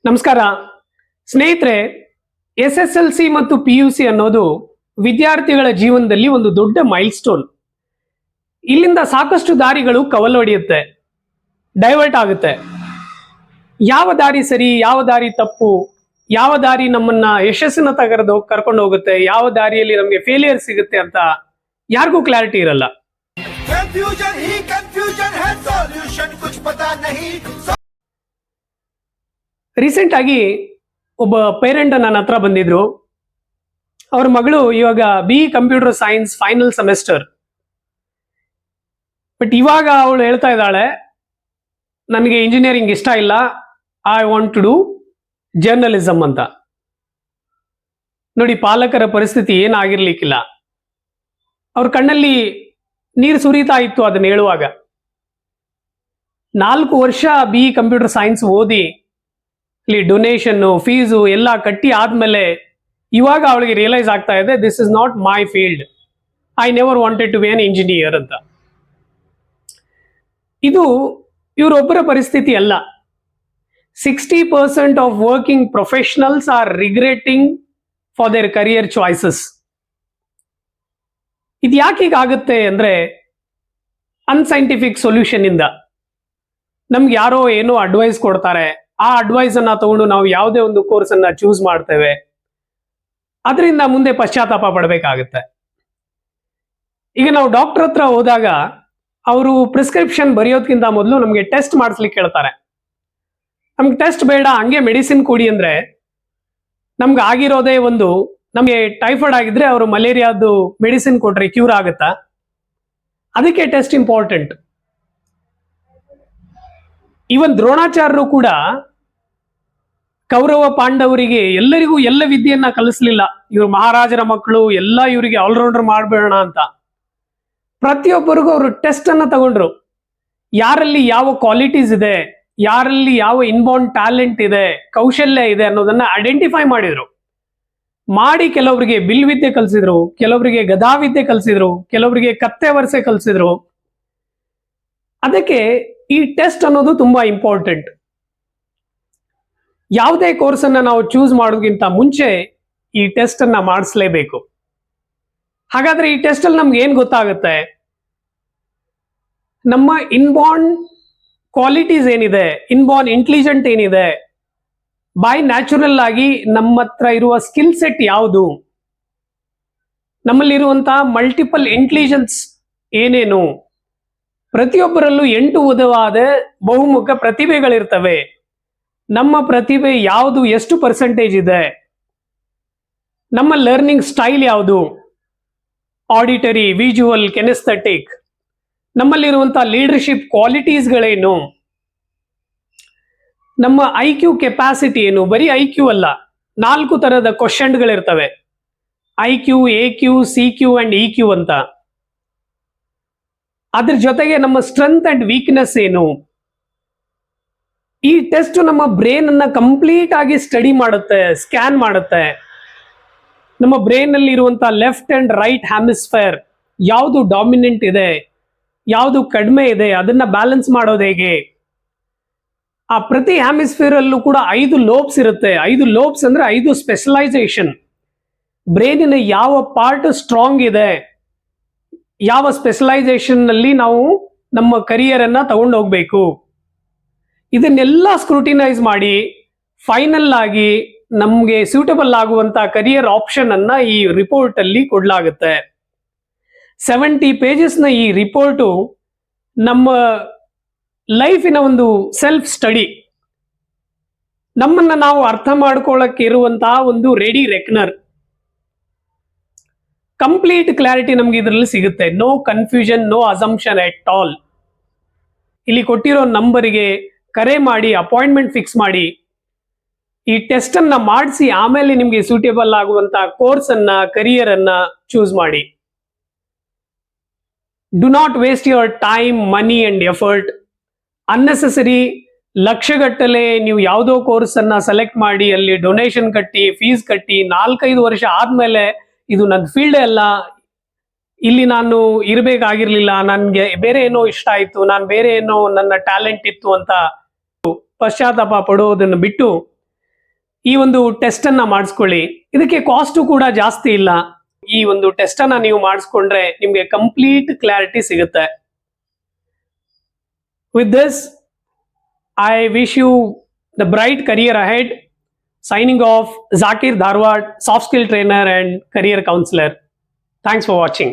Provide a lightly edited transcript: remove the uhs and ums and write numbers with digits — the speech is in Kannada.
ನಮಸ್ಕಾರ ಸ್ನೇಹಿತರೆ. SSLC ಮತ್ತು PUC ಅನ್ನೋದು ವಿದ್ಯಾರ್ಥಿಗಳ ಜೀವನದಲ್ಲಿ ಒಂದು ದೊಡ್ಡ ಮೈಲ್ ಸ್ಟೋನ್. ಇಲ್ಲಿಂದ ಸಾಕಷ್ಟು ದಾರಿಗಳು ಕವಲೊಡೆಯುತ್ತೆ, ಡೈವರ್ಟ್ ಆಗುತ್ತೆ. ಯಾವ ದಾರಿ ಸರಿ, ಯಾವ ದಾರಿ ತಪ್ಪು, ಯಾವ ದಾರಿ ನಮ್ಮನ್ನ ಯಶಸ್ಸಿನ ಕರ್ಕೊಂಡು ಹೋಗುತ್ತೆ, ಯಾವ ದಾರಿಯಲ್ಲಿ ನಮಗೆ ಫೇಲಿಯರ್ ಸಿಗುತ್ತೆ ಅಂತ ಯಾರಿಗೂ ಕ್ಲಾರಿಟಿ ಇರಲ್ಲ. कंफ्यूजन ही कंफ्यूजन है, सॉल्यूशन कुछ पता नहीं. ರೀಸೆಂಟ್ ಆಗಿ ಒಬ್ಬ ಪೇರೆಂಟ್ ನನ್ನ ಹತ್ರ ಬಂದಿದ್ರು. ಅವ್ರ ಮಗಳು ಇವಾಗ BE computer science final semester. But ಇವಾಗ ಅವಳು ಹೇಳ್ತಾ ಇದ್ದಾಳೆ, ನನಗೆ ಇಂಜಿನಿಯರಿಂಗ್ ಇಷ್ಟ ಇಲ್ಲ, I want to do journalism ಅಂತ. ನೋಡಿ, ಪಾಲಕರ ಪರಿಸ್ಥಿತಿ ಏನಾಗಿರ್ಲಿಕ್ಕಿಲ್ಲ. ಅವ್ರ ಕಣ್ಣಲ್ಲಿ ನೀರು ಸುರಿತಾ ಇತ್ತು ಅದನ್ನ ಹೇಳುವಾಗ. 4 ವರ್ಷ BE ಕಂಪ್ಯೂಟರ್ ಸೈನ್ಸ್ ಓದಿ ಇಲ್ಲಿ ಡೊನೇಷನ್ ಫೀಸು ಎಲ್ಲ ಕಟ್ಟಿ ಆದ್ಮೇಲೆ ಇವಾಗ ಅವಳಿಗೆ ರಿಯಲೈಸ್ ಆಗ್ತಾ ಇದೆ, this is not my field, I never wanted to be an engineer ಅಂತ. ಇದು ಇವರೊಬ್ಬರ ಪರಿಸ್ಥಿತಿ ಅಲ್ಲ. 60% of working professionals are regretting for their career choices. ಇದು ಯಾಕೆ ಹೀಗಾಗುತ್ತೆ ಅಂದ್ರೆ, ಅನ್ಸೈಂಟಿಫಿಕ್ ಸೊಲ್ಯೂಷನ್ ಇಂದ ನಮ್ಗೆ ಯಾರೋ ಏನೋ ಅಡ್ವೈಸ್ ಕೊಡ್ತಾರೆ, ಆ ಅಡ್ವೈಸ್ ಅನ್ನ ತಗೊಂಡು ನಾವು ಯಾವುದೇ ಒಂದು ಕೋರ್ಸ್ ಅನ್ನ ಚೂಸ್ ಮಾಡ್ತೇವೆ, ಅದರಿಂದ ಮುಂದೆ ಪಶ್ಚಾತ್ತಾಪ ಪಡಬೇಕಾಗುತ್ತೆ. ಈಗ ನಾವು ಡಾಕ್ಟರ್ ಹತ್ರ ಹೋದಾಗ ಅವರು ಪ್ರಿಸ್ಕ್ರಿಪ್ಷನ್ ಬರೆಯೋದಕ್ಕಿಂತ ಮೊದಲು ನಮಗೆ ಟೆಸ್ಟ್ ಮಾಡಿಸ್ಲಿಕ್ಕೆ ಹೇಳ್ತಾರೆ. ನಮ್ಗೆ ಟೆಸ್ಟ್ ಬೇಡ, ಹಂಗೆ ಮೆಡಿಸಿನ್ ಕೊಡಿ ಅಂದ್ರೆ ನಮ್ಗೆ ಆಗಿರೋದೇ ಒಂದು, ನಮಗೆ ಟೈಫಾಯ್ಡ್ ಆಗಿದ್ರೆ ಅವರು ಮಲೇರಿಯಾದು ಮೆಡಿಸಿನ್ ಕೊಟ್ರೆ ಕ್ಯೂರ್ ಆಗುತ್ತಾ? ಅದಕ್ಕೆ ಟೆಸ್ಟ್ ಇಂಪಾರ್ಟೆಂಟ್. ಇವನ್ ದ್ರೋಣಾಚಾರ್ಯರು ಕೂಡ ಕೌರವ ಪಾಂಡವರಿಗೆ ಎಲ್ಲರಿಗೂ ಎಲ್ಲ ವಿದ್ಯೆಯನ್ನ ಕಲಿಸ್ಲಿಲ್ಲ. ಇವ್ರು ಮಹಾರಾಜರ ಮಕ್ಕಳು, ಎಲ್ಲ ಇವರಿಗೆ ಆಲ್ರೌಂಡರ್ ಮಾಡ್ಬೇಡ ಅಂತ. ಪ್ರತಿಯೊಬ್ಬರಿಗೂ ಅವರು ಟೆಸ್ಟ್ ಅನ್ನ ತಗೊಂಡ್ರು. ಯಾರಲ್ಲಿ ಯಾವ ಕ್ವಾಲಿಟೀಸ್ ಇದೆ, ಯಾರಲ್ಲಿ ಯಾವ ಇನ್ಬಾರ್ನ್ ಟ್ಯಾಲೆಂಟ್ ಇದೆ, ಕೌಶಲ್ಯ ಇದೆ ಅನ್ನೋದನ್ನ ಐಡೆಂಟಿಫೈ ಮಾಡಿದ್ರು. ಮಾಡಿ ಕೆಲವರಿಗೆ ಬಿಲ್ ವಿದ್ಯೆ ಕಲಿಸಿದ್ರು, ಕೆಲವರಿಗೆ ಗದಾ ವಿದ್ಯೆ ಕಲಿಸಿದ್ರು, ಕೆಲವರಿಗೆ ಕತ್ತೆ ವರ್ಸೆ ಕಲಿಸಿದ್ರು. ಅದಕ್ಕೆ ಈ ಟೆಸ್ಟ್ ಅನ್ನೋದು ತುಂಬಾ ಇಂಪಾರ್ಟೆಂಟ್. ಯಾವುದೇ ಕೋರ್ಸ್ ಅನ್ನ ನಾವು ಚೂಸ್ ಮಾಡೋದಕ್ಕಿಂತ ಮುಂಚೆ ಈ ಟೆಸ್ಟ್ ಅನ್ನ ಮಾಡಿಸ್ಲೇಬೇಕು. ಹಾಗಾದ್ರೆ ಈ ಟೆಸ್ಟ್ ಅಲ್ಲಿ ನಮ್ಗೆ ಏನ್ ಗೊತ್ತಾಗುತ್ತೆ? ನಮ್ಮ ಇನ್ಬಾರ್ನ್ ಕ್ವಾಲಿಟೀಸ್ ಏನಿದೆ, ಇನ್ಬಾರ್ನ್ ಇಂಟೆಲಿಜೆಂಟ್ ಏನಿದೆ, ಬೈ ನ್ಯಾಚುರಲ್ ಆಗಿ ನಮ್ಮ ಹತ್ರ ಇರುವ ಸ್ಕಿಲ್ ಸೆಟ್ ಯಾವುದು, ನಮ್ಮಲ್ಲಿರುವಂತಹ ಮಲ್ಟಿಪಲ್ ಇಂಟೆಲಿಜೆನ್ಸ್ ಏನೇನು. ಪ್ರತಿಯೊಬ್ಬರಲ್ಲೂ 8 ವಿಧವಾದ ಬಹುಮುಖ ಪ್ರತಿಭೆಗಳಿರ್ತವೆ. ನಮ್ಮ ಪ್ರತಿಭೆ ಯಾವುದು, ಎಷ್ಟು ಪರ್ಸೆಂಟೇಜ್ ಇದೆ, ನಮ್ಮ ಲರ್ನಿಂಗ್ ಸ್ಟೈಲ್ ಯಾವುದು, ಆಡಿಟರಿ, ವಿಜುವಲ್, ಕೆನೆಸ್ಥೆಟಿಕ್, ನಮ್ಮಲ್ಲಿರುವಂತಹ ಲೀಡರ್ಶಿಪ್ ಕ್ವಾಲಿಟೀಸ್ಗಳೇನು, ನಮ್ಮ IQ ಕೆಪಾಸಿಟಿ ಏನು. ಬರೀ IQ ಅಲ್ಲ, 4 ತರದ ಕ್ವಶನ್ಗಳಿರ್ತವೆ, IQ, AQ, CQ and EQ ಅಂತ. ಅದ್ರ ಜೊತೆಗೆ ನಮ್ಮ ಸ್ಟ್ರೆಂತ್ ಅಂಡ್ ವೀಕ್ನೆಸ್ ಏನು. ಈ ಟೆಸ್ಟ್ ನಮ್ಮ ಬ್ರೈನ್ ಅನ್ನ ಕಂಪ್ಲೀಟ್ ಆಗಿ ಸ್ಟಡಿ ಮಾಡುತ್ತೆ, ಸ್ಕ್ಯಾನ್ ಮಾಡುತ್ತೆ. ನಮ್ಮ ಬ್ರೈನ್ ಅಲ್ಲಿ ಇರುವಂತಹ ಲೆಫ್ಟ್ ಅಂಡ್ ರೈಟ್ ಹ್ಯಾಮಿಸ್ಫಿಯರ್ ಯಾವುದು ಡಾಮಿನೆಂಟ್ ಇದೆ, ಯಾವುದು ಕಡಿಮೆ ಇದೆ, ಅದನ್ನ ಬ್ಯಾಲೆನ್ಸ್ ಮಾಡೋದು ಹೇಗೆ. ಆ ಪ್ರತಿ ಹ್ಯಾಮಿಸ್ಫಿಯರ್ ಅಲ್ಲೂ ಕೂಡ 5 ಲೋಬ್ಸ್ ಇರುತ್ತೆ. 5 ಲೋಬ್ಸ್ ಅಂದ್ರೆ 5 ಸ್ಪೆಷಲೈಸೇಷನ್. ಬ್ರೈನಿನ ಯಾವ ಪಾರ್ಟ್ ಸ್ಟ್ರಾಂಗ್ ಇದೆ, ಯಾವ ಸ್ಪೆಷಲೈಸೇಷನ್ ನಲ್ಲಿ ನಾವು ನಮ್ಮ ಕರಿಯರ್ ಅನ್ನ ತಗೊಂಡು ಹೋಗ್ಬೇಕು, ಇದನ್ನೆಲ್ಲ ಸ್ಕ್ರೂಟಿನೈಸ್ ಮಾಡಿ ಫೈನಲ್ ಆಗಿ ನಮ್ಗೆ ಸೂಟಬಲ್ ಆಗುವಂತ ಕರಿಯರ್ ಆಪ್ಷನ್ ಅನ್ನ ಈ ರಿಪೋರ್ಟ್ ಅಲ್ಲಿ ಕೊಡ್ಲಾಗುತ್ತೆ. 70 ಪೇಜಸ್ನ ಈ ರಿಪೋರ್ಟು ನಮ್ಮ ಲೈಫಿನ ಒಂದು ಸೆಲ್ಫ್ ಸ್ಟಡಿ. ನಮ್ಮನ್ನ ನಾವು ಅರ್ಥ ಮಾಡ್ಕೊಳ್ಳಕ್ಕೆ ಇರುವಂತಹ ಒಂದು ರೆಡಿ ರೆಕ್ನರ್. ಕಂಪ್ಲೀಟ್ ಕ್ಲಾರಿಟಿ ನಮ್ಗೆ ಇದರಲ್ಲಿ ಸಿಗುತ್ತೆ. No confusion, no assumption at all. ಇಲ್ಲಿ ಕೊಟ್ಟಿರೋ ನಂಬರಿಗೆ ಕರೆ ಮಾಡಿ ಅಪಾಯಿಂಟ್ಮೆಂಟ್ ಫಿಕ್ಸ್ ಮಾಡಿ ಈ ಟೆಸ್ಟ್ ಅನ್ನ ಮಾಡಿಸಿ ಆಮೇಲೆ ನಿಮ್ಗೆ ಸೂಟೇಬಲ್ ಆಗುವಂತ ಕೋರ್ಸ್ ಅನ್ನ, ಕರಿಯರ್ ಅನ್ನ ಚೂಸ್ ಮಾಡಿ. Do not waste your time, money and effort. Unnecessary ಲಕ್ಷಗಟ್ಟಲೆ ನೀವು ಯಾವುದೋ ಕೋರ್ಸ್ ಅನ್ನ ಸೆಲೆಕ್ಟ್ ಮಾಡಿ ಅಲ್ಲಿ ಡೊನೇಷನ್ ಕಟ್ಟಿ, ಫೀಸ್ ಕಟ್ಟಿ 4-5 ವರ್ಷ ಆದ್ಮೇಲೆ ಇದು ನನ್ನ ಫೀಲ್ಡ್ ಅಲ್ಲ, ಇಲ್ಲಿ ನಾನು ಇರಬೇಕಾಗಿರ್ಲಿಲ್ಲ, ನನ್ಗೆ ಬೇರೆ ಏನೋ ಇಷ್ಟ ಆಯ್ತು, ನಾನು ಬೇರೆ ಏನೋ ನನ್ನ ಟ್ಯಾಲೆಂಟ್ ಇತ್ತು ಅಂತ ಪಶ್ಚಾತ್ತಾಪ ಪಡೋದನ್ನು ಬಿಟ್ಟು ಈ ಒಂದು ಟೆಸ್ಟ್ ಅನ್ನ ಮಾಡಿಸ್ಕೊಳ್ಳಿ. ಇದಕ್ಕೆ ಕಾಸ್ಟು ಕೂಡ ಜಾಸ್ತಿ ಇಲ್ಲ. ಈ ಒಂದು ಟೆಸ್ಟ್ ಅನ್ನ ನೀವು ಮಾಡಿಸ್ಕೊಂಡ್ರೆ ನಿಮ್ಗೆ ಕಂಪ್ಲೀಟ್ ಕ್ಲಾರಿಟಿ ಸಿಗುತ್ತೆ. With this I wish you the bright career ahead. Signing off, Zakir Dharwad, soft skill trainer and career counselor. Thanks for watching.